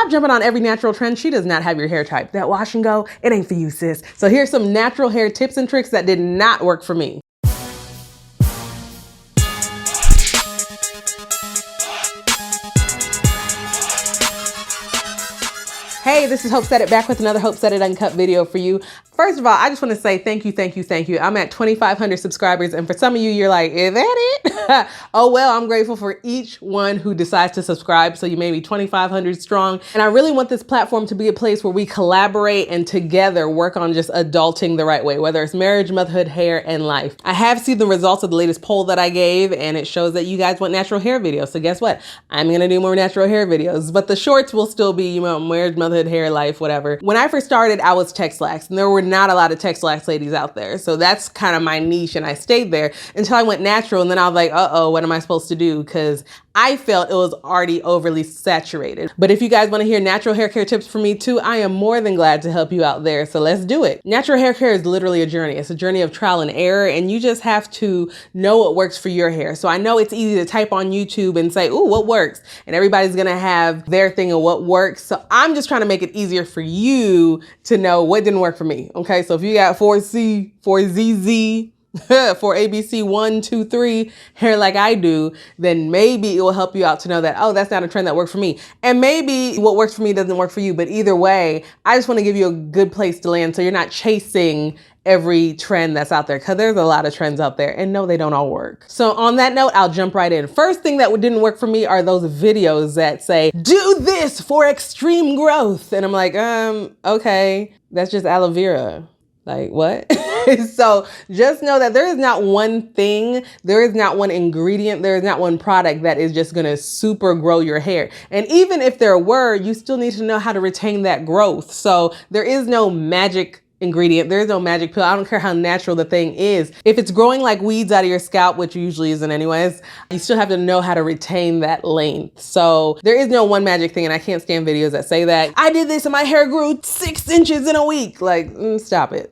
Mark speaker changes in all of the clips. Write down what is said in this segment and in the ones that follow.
Speaker 1: Stop jumping on every natural trend. She does not have your hair type. That wash and go, it ain't for you, sis. So here's some natural hair tips and tricks that did not work for me. Hey, this is HOPEsaidit back with another HOPEsaidit Uncut video for you. First of all, I just want to say thank you, thank you, thank you. I'm at 2,500 subscribers, and for some of you, you're like, is that it? Oh, well, I'm grateful for each one who decides to subscribe, so you may be 2,500 strong. And I really want this platform to be a place where we collaborate and together work on just adulting the right way, whether it's marriage, motherhood, hair, and life. I have seen the results of the latest poll that I gave, and it shows that you guys want natural hair videos. So guess what? I'm gonna do more natural hair videos, but the shorts will still be, you know, marriage, motherhood, hair, life, whatever. When I first started, I was tech-lax, and there were not a lot of tech-lax ladies out there. So that's kind of my niche, and I stayed there until I went natural, and then I was like, uh-oh, what am I supposed to do? Because I felt it was already overly saturated. But if you guys want to hear natural hair care tips from me too, I am more than glad to help you out there. So let's do it. Natural hair care is literally a journey. It's a journey of trial and error, and you just have to know what works for your hair. So I know it's easy to type on YouTube and say, ooh, what works? And everybody's gonna have their thing of what works. So I'm just trying to make it easier for you to know what didn't work for me. Okay, so if you got 4C, 4ZZ, for ABC 1, 2, 3 hair like I do, then maybe it will help you out to know that, oh, that's not a trend that worked for me. And maybe what works for me doesn't work for you. But either way, I just want to give you a good place to land so you're not chasing every trend that's out there, because there's a lot of trends out there, and no, they don't all work. So on that note, I'll jump right in. First thing that didn't work for me are those videos that say, do this for extreme growth. And I'm like, okay, that's just aloe vera. Like, what? So just know that there is not one thing, there is not one ingredient, there is not one product that is just gonna super grow your hair. And even if there were, you still need to know how to retain that growth. So there is no magic ingredient. There is no magic pill. I don't care how natural the thing is. If it's growing like weeds out of your scalp, which usually isn't anyways, you still have to know how to retain that length. So there is no one magic thing, and I can't stand videos that say that. I did this and my hair grew 6 inches in a week. Like, stop it.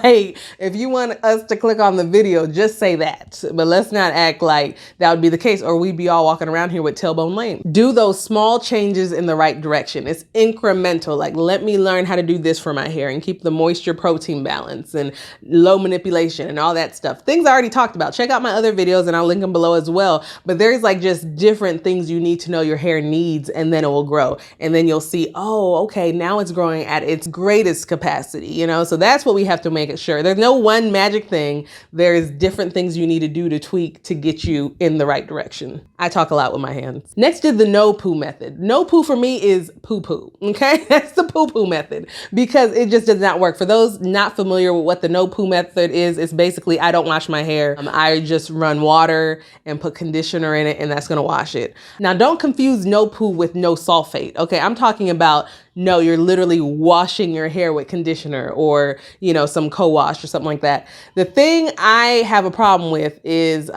Speaker 1: Hey, if you want us to click on the video, just say that. But let's not act like that would be the case, or we'd be all walking around here with tailbone lane. Do those small changes in the right direction. It's incremental. Like, let me learn how to do this for my hair and keep the moisture protein balance and low manipulation and all that stuff. Things I already talked about. Check out my other videos, and I'll link them below as well. But there's like just different things you need to know your hair needs, and then it will grow. And then you'll see, oh, okay, now it's growing at its greatest capacity, you know? So that's what we have to make it sure. There's no one magic thing. There's different things you need to do to tweak to get you in the right direction. I talk a lot with my hands. Next is the Nopoo method. Nopoo for me is poo-poo, okay? That's the poo-poo method, because it just does not work. For those not familiar with what the Nopoo method is, it's basically I don't wash my hair. I just run water and put conditioner in it, and that's gonna wash it. Now, don't confuse Nopoo with no sulfate, okay? I'm talking about, no, you're literally washing your hair with conditioner or, you know, some co-wash or something like that. The thing I have a problem with is,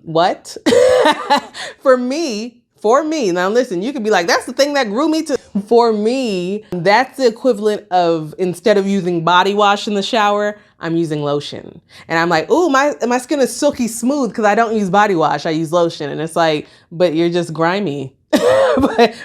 Speaker 1: what? For me, now listen, you could be like, that's the thing that grew me to. For me, that's the equivalent of, instead of using body wash in the shower, I'm using lotion. And I'm like, ooh, my skin is silky smooth because I don't use body wash, I use lotion. And it's like, but you're just grimy.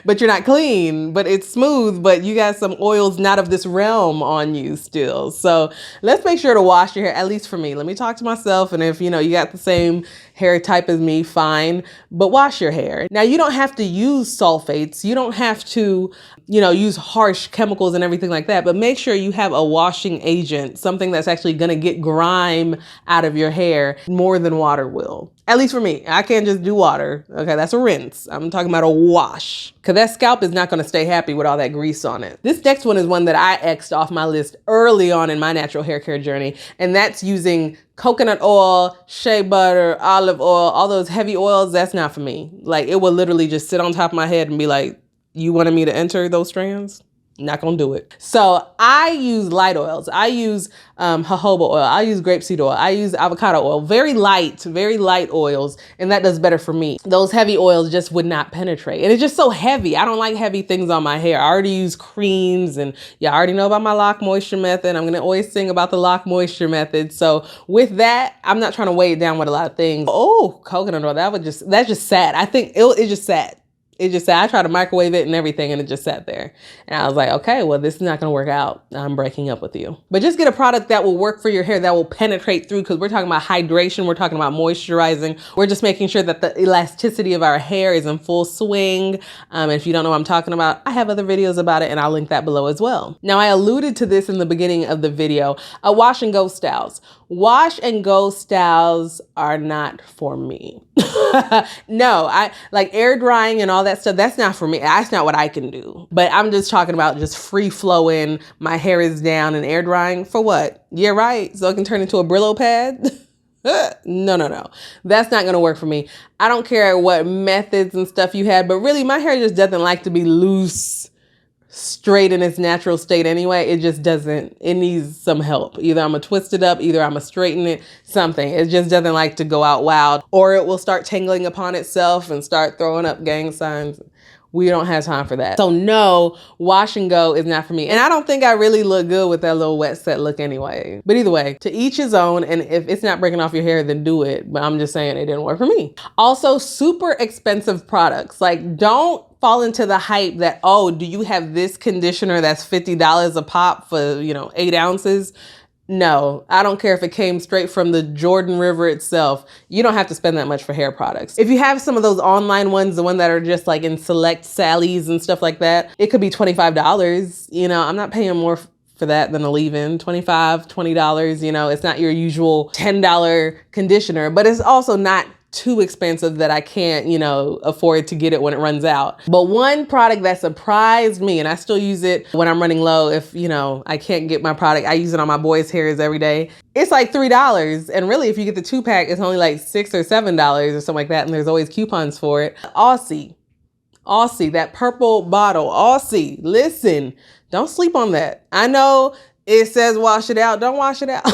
Speaker 1: but you're not clean, but it's smooth, but you got some oils not of this realm on you still. So let's make sure to wash your hair, at least for me. Let me talk to myself. And if, you know, you got the same hair type as me, fine, but wash your hair. Now, you don't have to use sulfates. You don't have to, you know, use harsh chemicals and everything like that, but make sure you have a washing agent, something that's actually going to get grime out of your hair more than water will. At least for me. I can't just do water. Okay, that's a rinse. I'm talking about a wash, because that scalp is not going to stay happy with all that grease on it. This next one is one that I X'd off my list early on in my natural hair care journey, and that's using coconut oil, shea butter, olive oil, all those heavy oils. That's not for me. Like, it will literally just sit on top of my head and be like, you wanted me to enter those strands? Not gonna do it. So I use light oils. I use jojoba oil. I use grapeseed oil. I use avocado oil. Very light oils. And that does better for me. Those heavy oils just would not penetrate. And it's just so heavy. I don't like heavy things on my hair. I already use creams, and yeah, I already know about my lock moisture method. I'm gonna always sing about the lock moisture method. So with that, I'm not trying to weigh it down with a lot of things. Oh, coconut oil, that's just sad. I think it's just sad. It just said, I tried to microwave it and everything, and it just sat there. And I was like, okay, well, this is not going to work out. I'm breaking up with you. But just get a product that will work for your hair, that will penetrate through, because we're talking about hydration. We're talking about moisturizing. We're just making sure that the elasticity of our hair is in full swing. And if you don't know what I'm talking about, I have other videos about it, and I'll link that below as well. Now, I alluded to this in the beginning of the video, wash and go styles. Wash and go styles are not for me. No, I like air drying and all that stuff. That's not for me. That's not what I can do. But I'm just talking about just free flowing. My hair is down and air drying for what? Yeah, right. So it can turn into a Brillo pad. No. That's not going to work for me. I don't care what methods and stuff you had, but really my hair just doesn't like to be loose, straight in its natural state anyway. It just doesn't. It needs some help. Either I'm gonna twist it up, either I'm gonna straighten it, something. It just doesn't like to go out wild, or it will start tangling upon itself and start throwing up gang signs. We don't have time for that. So no, wash and go is not for me. And I don't think I really look good with that little wet set look anyway. But either way, to each his own. And if it's not breaking off your hair, then do it. But I'm just saying it didn't work for me. Also, super expensive products. Like, don't fall into the hype that, oh, do you have this conditioner that's $50 a pop for, 8 ounces? No, I don't care if it came straight from the Jordan River itself. You don't have to spend that much for hair products. If you have some of those online ones, the ones that are just like in select Sally's and stuff like that, it could be $25. I'm not paying more for that than a leave-in. $25, $20, it's not your usual $10 conditioner, but it's also not too expensive that I can't, afford to get it when it runs out. But one product that surprised me, and I still use it when I'm running low, if, I can't get my product, I use it on my boys' hairs every day. It's like $3. And really, if you get the 2-pack, it's only like $6 or $7 or something like that. And there's always coupons for it. Aussie, that purple bottle, Aussie. Listen, don't sleep on that. I know it says wash it out. Don't wash it out.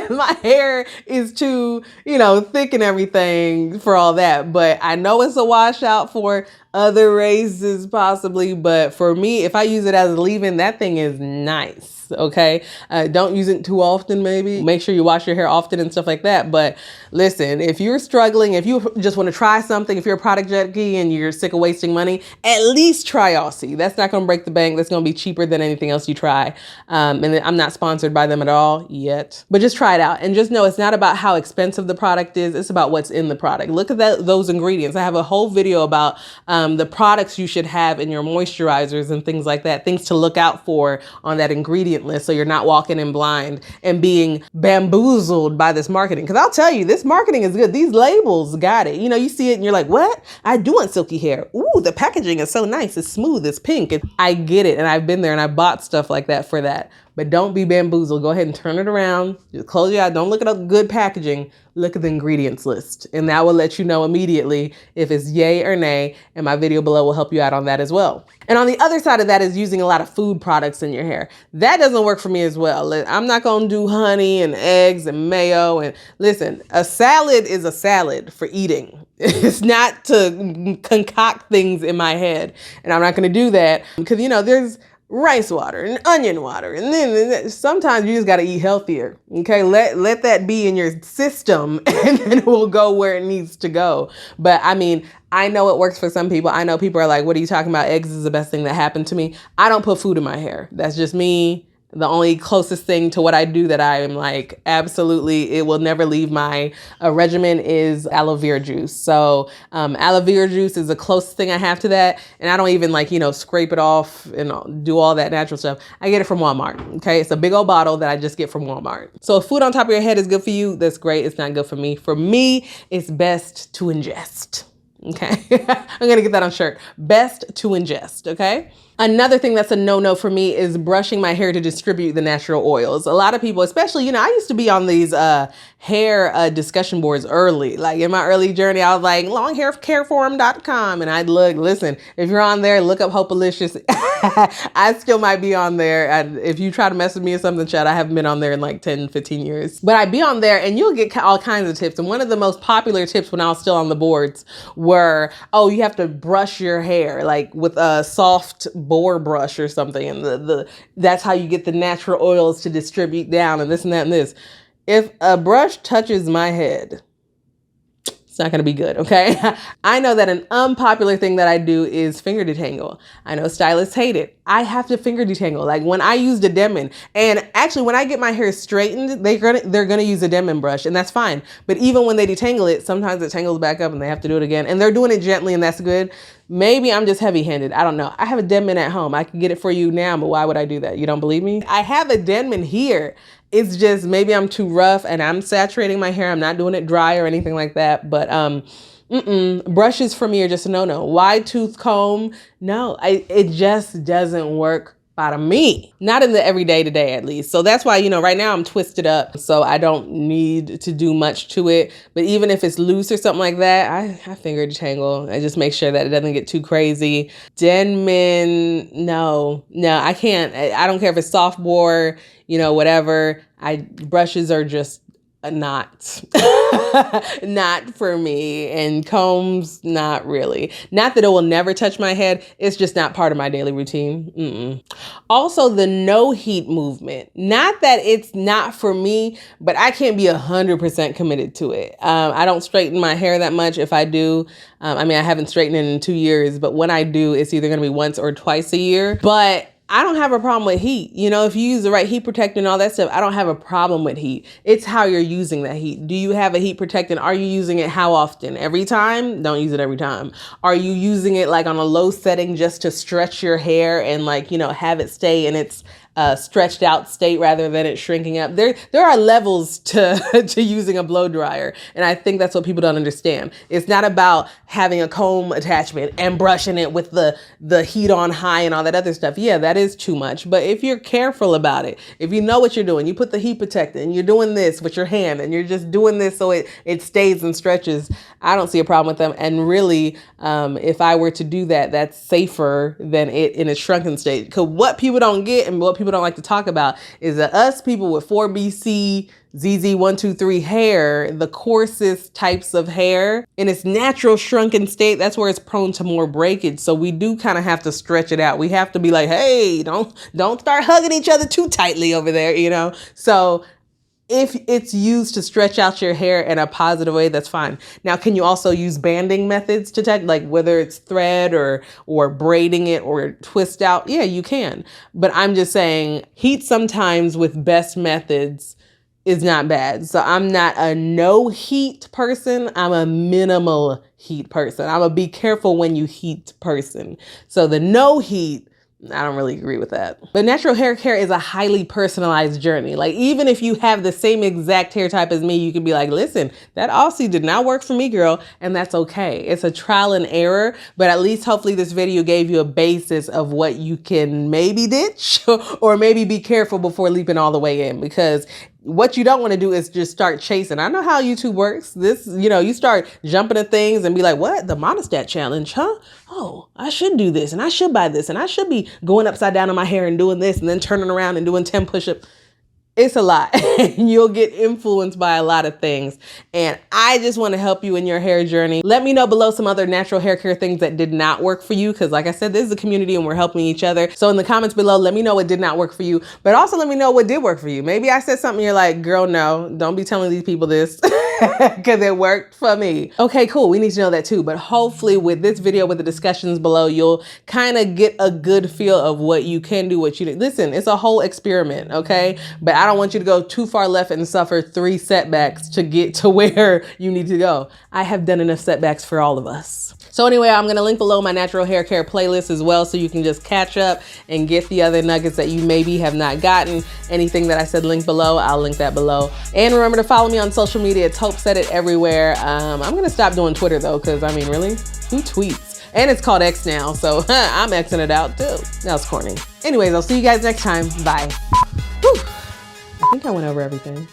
Speaker 1: My hair is too, thick and everything for all that. But I know it's a washout for other races possibly. But for me, if I use it as a leave-in, that thing is nice. Okay. Don't use it too often, maybe. Make sure you wash your hair often and stuff like that. But listen, if you're struggling, if you just want to try something, if you're a product junkie and you're sick of wasting money, at least try Aussie. That's not going to break the bank. That's going to be cheaper than anything else you try. And I'm not sponsored by them at all yet, but just try it out and just know it's not about how expensive the product is. It's about what's in the product. Look at those ingredients. I have a whole video about the products you should have in your moisturizers and things like that, things to look out for on that ingredient list so you're not walking in blind and being bamboozled by this marketing. Because I'll tell you, this marketing is good. These labels got it. You see it and you're like, what? I do want silky hair. Ooh, the packaging is so nice. It's smooth. It's pink. I get it. And I've been there and I bought stuff like that for that. But don't be bamboozled. Go ahead and turn it around. Just close your eyes. Don't look at a good packaging. Look at the ingredients list. And that will let you know immediately if it's yay or nay. And my video below will help you out on that as well. And on the other side of that is using a lot of food products in your hair. That doesn't work for me as well. I'm not going to do honey and eggs and mayo. And listen, a salad is a salad for eating. It's not to concoct things in my head. And I'm not going to do that because, there's rice water and onion water. And then sometimes you just got to eat healthier. Okay. Let that be in your system and then it will go where it needs to go. But I mean, I know it works for some people. I know people are like, what are you talking about? Eggs is the best thing that happened to me. I don't put food in my hair. That's just me. The only closest thing to what I do that I am like, absolutely, it will never leave my regimen is aloe vera juice. So aloe vera juice is the closest thing I have to that. And I don't even scrape it off and do all that natural stuff. I get it from Walmart. Okay. It's a big old bottle that I just get from Walmart. So if food on top of your head is good for you, that's great. It's not good for me. For me, it's best to ingest. Okay. I'm going to get that on shirt. Best to ingest. Okay. Another thing that's a no-no for me is brushing my hair to distribute the natural oils. A lot of people, especially, I used to be on these hair discussion boards early. Like in my early journey, I was like longhaircareforum.com and I'd listen, if you're on there, look up HOPEalicious. I still might be on there. If you try to mess with me or something, Chad, I haven't been on there in like 10, 15 years. But I'd be on there and you'll get all kinds of tips. And one of the most popular tips when I was still on the boards were, oh, you have to brush your hair like with a soft boar brush or something. And that's how you get the natural oils to distribute down and this and that and this. If a brush touches my head, it's not gonna be good, okay? I know that an unpopular thing that I do is finger detangle. I know stylists hate it. I have to finger detangle. Like when I use the Denman, and actually when I get my hair straightened, they're gonna use a Denman brush, and that's fine. But even when they detangle it, sometimes it tangles back up and they have to do it again. And they're doing it gently, and that's good. Maybe I'm just heavy-handed. I don't know. I have a Denman at home. I can get it for you now, but why would I do that? You don't believe me? I have a Denman here. It's just maybe I'm too rough and I'm saturating my hair. I'm not doing it dry or anything like that. But brushes for me are just a no-no. Wide tooth comb, no. It just doesn't work out me, not in the everyday today at least. So that's why, you know, right now I'm twisted up, so I don't need to do much to it. But even if it's loose or something like that, I finger detangle. I just make sure that it doesn't get too crazy. Denman, no, I can't. I don't care if it's soft bore, you know, whatever. Brushes are just not for me, and combs, not really. Not that it will never touch my head, it's just not part of my daily routine. Also, the no heat movement, not that it's not for me, but I can't be 100% committed to it. I don't straighten my hair that much. If I do, I mean, I haven't straightened it in 2 years, but when I do, it's either going to be once or twice a year. But I don't have a problem with heat. You know, if you use the right heat protectant and all that stuff, I don't have a problem with heat. It's how you're using that heat. Do you have a heat protectant? Are you using it how often? Every time? Don't use it every time. Are you using it like on a low setting just to stretch your hair and like, you know, have it stay in its stretched out state rather than it shrinking up? There are levels to using a blow dryer. And I think that's what people don't understand. It's not about having a comb attachment and brushing it with the heat on high and all that other stuff. Yeah, that is too much. But if you're careful about it, if you know what you're doing, you put the heat protectant and you're doing this with your hand and you're just doing this so it stays and stretches, I don't see a problem with them. And really, if I were to do that, that's safer than it in its shrunken state. Because what people don't get and what people don't like to talk about is that us people with 4BC, ZZ123 hair, the coarsest types of hair, in its natural shrunken state, that's where it's prone to more breakage. So we do kind of have to stretch it out. We have to be like, hey, don't start hugging each other too tightly over there, you know? So if it's used to stretch out your hair in a positive way, that's fine. Now, can you also use banding methods to tech, like whether it's thread or braiding it or twist out? Yeah, you can. But I'm just saying heat sometimes with best methods is not bad. So I'm not a no heat person. I'm a minimal heat person. I'm a be careful when you heat person. So the no heat, I don't really agree with that. But natural hair care is a highly personalized journey. Like even if you have the same exact hair type as me, you can be like, listen, that Aussie did not work for me, girl. And that's okay. It's a trial and error, but at least hopefully this video gave you a basis of what you can maybe ditch or maybe be careful before leaping all the way in, because what you don't want to do is just start chasing. I know how YouTube works. This, you know, you start jumping at things and be like, what? The monostat challenge, huh? Oh, I should do this and I should buy this and I should be going upside down on my hair and doing this and then turning around and doing 10 push-ups. It's a lot. You'll get influenced by a lot of things. And I just want to help you in your hair journey. Let me know below some other natural hair care things that did not work for you. Because like I said, this is a community and we're helping each other. So in the comments below, let me know what did not work for you. But also let me know what did work for you. Maybe I said something you're like, girl, no, don't be telling these people this. Because it worked for me. Okay, cool. We need to know that too. But hopefully with this video, with the discussions below, you'll kind of get a good feel of what you can do, what you do. Listen, it's a whole experiment, okay? But I don't want you to go too far left and suffer 3 setbacks to get to where you need to go. I have done enough setbacks for all of us. So anyway, I'm going to link below my natural hair care playlist as well, so you can just catch up and get the other nuggets that you maybe have not gotten. Anything that I said link below, I'll link that below. And remember to follow me on social media. It's HOPEsaidit everywhere. I'm going to stop doing Twitter though, because I mean, really, who tweets? And it's called X now, so I'm Xing it out too. That was corny. Anyways, I'll see you guys next time. Bye. Whew. I think I went over everything.